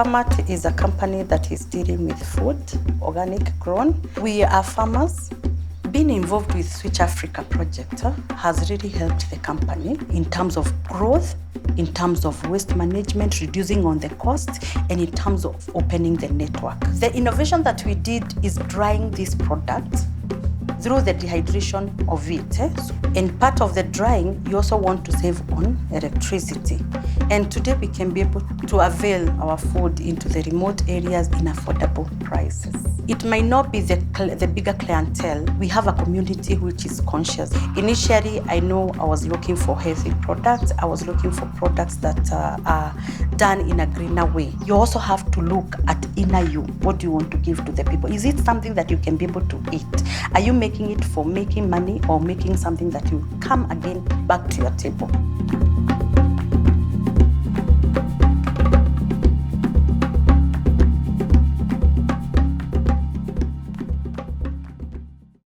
Pamat is a company that is dealing with food, organic grown. We are farmers. Being involved with Switch Africa project has really helped the company in terms of growth, in terms of waste management, reducing on the cost, and in terms of opening the network. The innovation that we did is drying this product through the dehydration of it. And part of the drying, you also want to save on electricity. And today we can be able to avail our food into the remote areas in affordable prices. It might not be the bigger clientele. We have a community which is conscious. Initially, I know I was looking for healthy products. I was looking for products that are done in a greener way. You also have to look at inner you. What do you want to give to the people? Is it something that you can be able to eat? Are you making it for making money or making something that will come again back to your table?